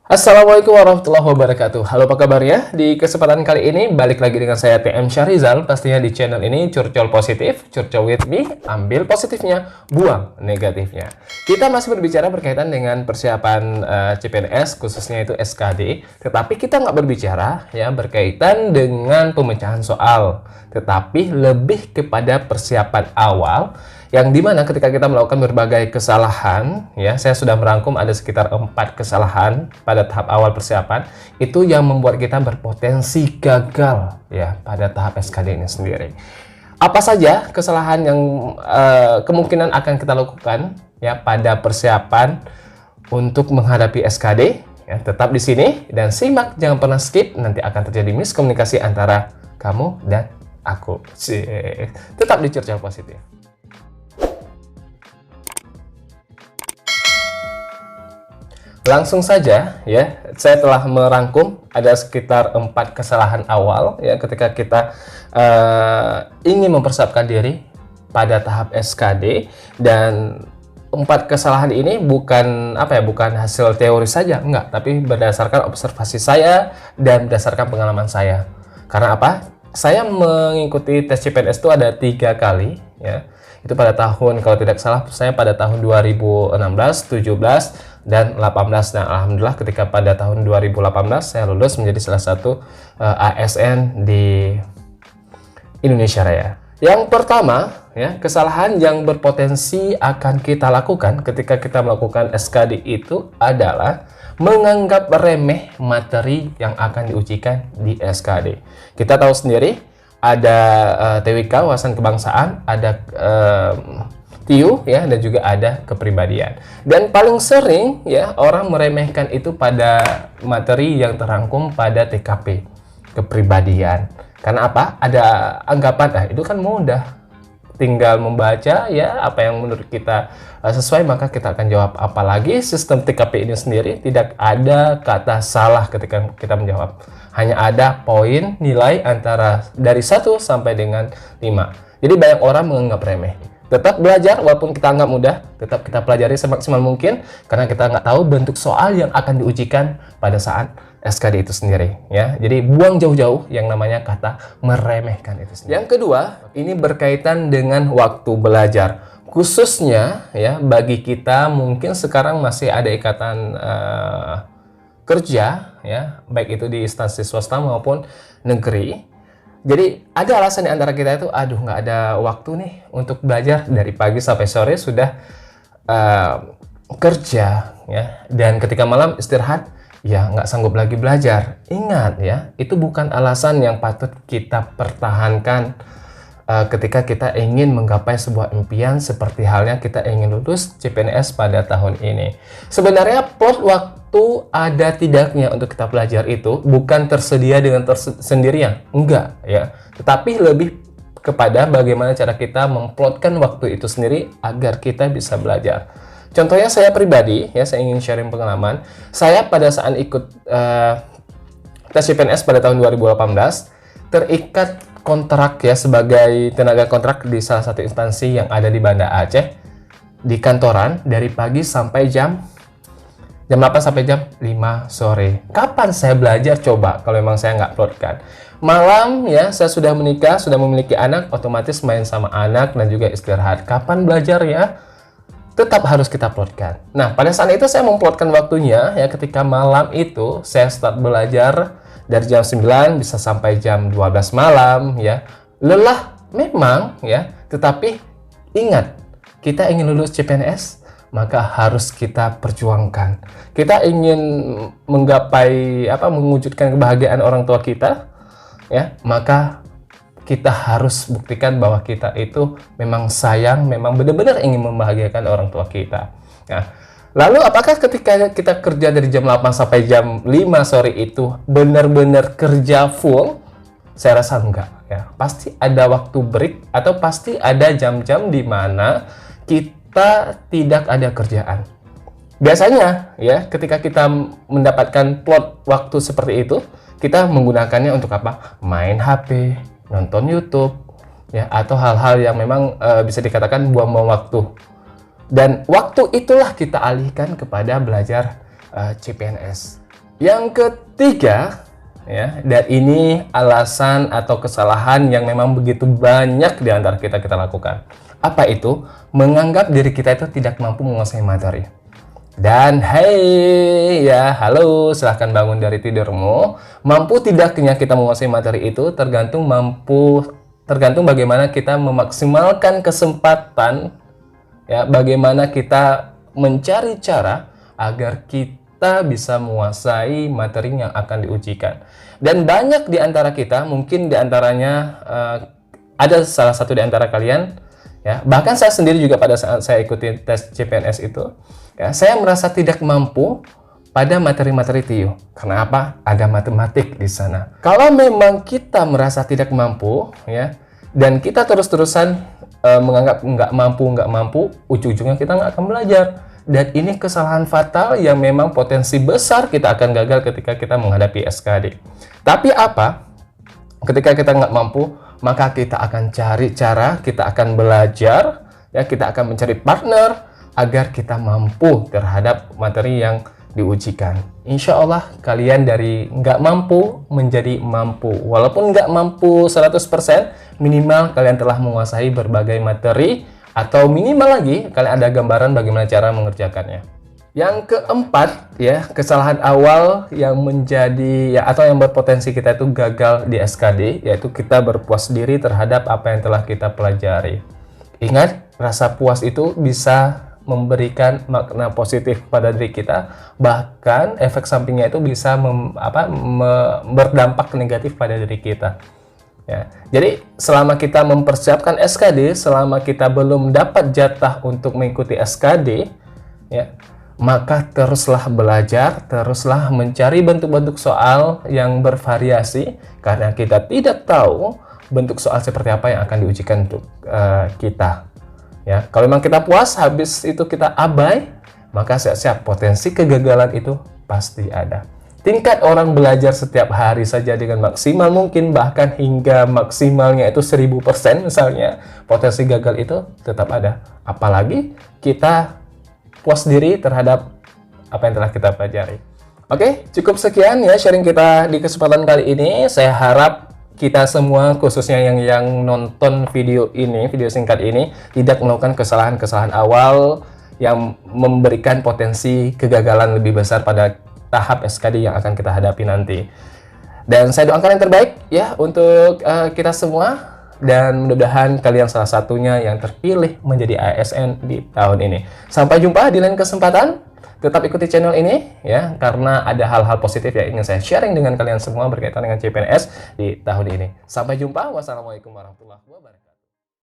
Assalamualaikum warahmatullahi wabarakatuh. Halo, apa kabar ya? Di kesempatan kali ini balik lagi dengan saya TM Syahrizal. Pastinya di channel ini curcol positif, curcol with me, ambil positifnya, buang negatifnya. Kita masih berbicara berkaitan dengan persiapan CPNS, khususnya itu SKD. Tetapi kita nggak berbicara ya berkaitan dengan pemecahan soal, tetapi lebih kepada persiapan awal, yang dimana ketika kita melakukan berbagai kesalahan, ya saya sudah merangkum ada sekitar 4 kesalahan pada tahap awal persiapan, itu yang membuat kita berpotensi gagal ya pada tahap SKD ini sendiri. Apa saja kesalahan yang kemungkinan akan kita lakukan ya pada persiapan untuk menghadapi SKD? Ya, tetap di sini dan simak, jangan pernah skip, nanti akan terjadi miskomunikasi antara kamu dan aku. Tetap di Curcol Positif. Langsung saja ya, saya telah merangkum ada sekitar 4 kesalahan awal ya ketika kita ingin mempersiapkan diri pada tahap SKD. Dan 4 kesalahan ini bukan bukan hasil teori saja, enggak, tapi berdasarkan observasi saya dan berdasarkan pengalaman saya. Karena apa? Saya mengikuti tes CPNS itu ada 3 kali ya. Itu pada tahun, kalau tidak salah saya pada tahun 2016, 17 dan 18. Nah, alhamdulillah ketika pada tahun 2018 saya lulus menjadi salah satu ASN di Indonesia Raya. Yang pertama ya, kesalahan yang berpotensi akan kita lakukan ketika kita melakukan SKD itu adalah menganggap remeh materi yang akan diujikan di SKD. Kita tahu sendiri ada TWK, wawasan kebangsaan, ada TIU ya, dan juga ada kepribadian. Dan paling sering ya orang meremehkan itu pada materi yang terangkum pada TKP, kepribadian. Karena apa? Ada anggapan itu kan mudah, tinggal membaca ya apa yang menurut kita sesuai maka kita akan jawab. Apalagi sistem TKP ini sendiri tidak ada kata salah ketika kita menjawab. Hanya ada poin nilai antara dari 1 sampai dengan 5. Jadi banyak orang menganggap remeh. Tetap belajar walaupun kita anggap mudah, tetap kita pelajari semaksimal mungkin karena kita nggak tahu bentuk soal yang akan diujikan pada saat SKD itu sendiri ya. Jadi buang jauh-jauh yang namanya kata meremehkan itu sendiri. Yang kedua, ini berkaitan dengan waktu belajar. Khususnya ya bagi kita mungkin sekarang masih ada ikatan kerja ya, baik itu di instansi swasta maupun negeri. Jadi ada alasan di antara kita itu, nggak ada waktu nih untuk belajar, dari pagi sampai sore sudah kerja ya, dan ketika malam istirahat ya nggak sanggup lagi belajar. Ingat ya, itu bukan alasan yang patut kita pertahankan ketika kita ingin menggapai sebuah impian seperti halnya kita ingin lulus CPNS pada tahun ini. Sebenarnya plot waktu ada tidaknya untuk kita belajar itu bukan tersedia dengan sendirian, enggak ya. Tetapi lebih kepada bagaimana cara kita memplotkan waktu itu sendiri agar kita bisa belajar. Contohnya saya pribadi ya, saya ingin sharing pengalaman. Saya pada saat ikut tes CPNS pada tahun 2018 terikat kontrak ya sebagai tenaga kontrak di salah satu instansi yang ada di Banda Aceh, di kantoran dari pagi sampai jam 8 sampai jam 5 sore. Kapan saya belajar coba kalau memang saya nggak plotkan? Malam ya, saya sudah menikah, sudah memiliki anak, otomatis main sama anak dan juga istirahat. Kapan belajar ya? Tetap harus kita plotkan. Nah, pada saat itu saya memplotkan waktunya ya, ketika malam itu saya start belajar dari jam 9 bisa sampai jam 12 malam ya. Lelah memang ya, tetapi ingat, kita ingin lulus CPNS maka harus kita perjuangkan. Kita ingin menggapai mewujudkan kebahagiaan orang tua kita ya, maka kita harus buktikan bahwa kita itu memang sayang, memang benar-benar ingin membahagiakan orang tua kita. Nah, lalu apakah ketika kita kerja dari jam 8 sampai jam 5 sore itu benar-benar kerja full? Saya rasa enggak ya. Pasti ada waktu break atau pasti ada jam-jam di mana kita tidak ada kerjaan. Biasanya ya ketika kita mendapatkan plot waktu seperti itu, kita menggunakannya untuk apa? Main HP, nonton YouTube ya, atau hal-hal yang memang bisa dikatakan buang-buang waktu. Dan waktu itulah kita alihkan kepada belajar CPNS. Yang ketiga, ya, dan ini alasan atau kesalahan yang memang begitu banyak di antara kita lakukan. Apa itu? Menganggap diri kita itu tidak mampu menguasai materi. Dan hey, ya, halo, silahkan bangun dari tidurmu. Mampu tidaknya kita menguasai materi itu tergantung bagaimana kita memaksimalkan kesempatan, ya, bagaimana kita mencari cara agar kita bisa menguasai materi yang akan diujikan. Dan banyak di antara kita, mungkin di antaranya ada salah satu di antara kalian, ya, bahkan saya sendiri juga pada saat saya ikuti tes CPNS itu, ya, saya merasa tidak mampu pada materi-materi TIO. Kenapa? Ada matematik di sana. Kalau memang kita merasa tidak mampu, ya, dan kita terus-terusan menganggap nggak mampu, ujung-ujungnya kita nggak akan belajar. Dan ini kesalahan fatal yang memang potensi besar kita akan gagal ketika kita menghadapi SKD. Tapi apa? Ketika kita nggak mampu, maka kita akan cari cara, kita akan belajar, ya, kita akan mencari partner agar kita mampu terhadap materi yang diujikan. Insya Allah kalian dari nggak mampu menjadi mampu. Walaupun nggak mampu 100%, minimal kalian telah menguasai berbagai materi, atau minimal lagi kalian ada gambaran bagaimana cara mengerjakannya. Yang keempat, ya, kesalahan awal yang menjadi, ya, atau yang berpotensi kita itu gagal di SKD, yaitu kita berpuas diri terhadap apa yang telah kita pelajari. Ingat, rasa puas itu bisa memberikan makna positif pada diri kita, bahkan efek sampingnya itu bisa berdampak negatif pada diri kita. Ya, jadi selama kita mempersiapkan SKD, selama kita belum dapat jatah untuk mengikuti SKD, ya, maka teruslah belajar, teruslah mencari bentuk-bentuk soal yang bervariasi, karena kita tidak tahu bentuk soal seperti apa yang akan diujikan untuk kita. Ya, kalau memang kita puas, habis itu kita abai, maka siap-siap potensi kegagalan itu pasti ada. Tingkat orang belajar setiap hari saja dengan maksimal mungkin, bahkan hingga maksimalnya itu 1000% misalnya, potensi gagal itu tetap ada. Apalagi kita puas diri terhadap apa yang telah kita pelajari. Oke, cukup sekian ya sharing kita di kesempatan kali ini. Saya harap kita semua, khususnya yang nonton video ini, video singkat ini, tidak melakukan kesalahan-kesalahan awal yang memberikan potensi kegagalan lebih besar pada tahap SKD yang akan kita hadapi nanti. Dan saya doakan yang terbaik ya untuk kita semua, dan mudah-mudahan kalian salah satunya yang terpilih menjadi ASN di tahun ini. Sampai jumpa di lain kesempatan. Tetap ikuti channel ini ya, karena ada hal-hal positif yang ingin saya sharing dengan kalian semua berkaitan dengan CPNS di tahun ini. Sampai jumpa. Wassalamualaikum warahmatullahi wabarakatuh.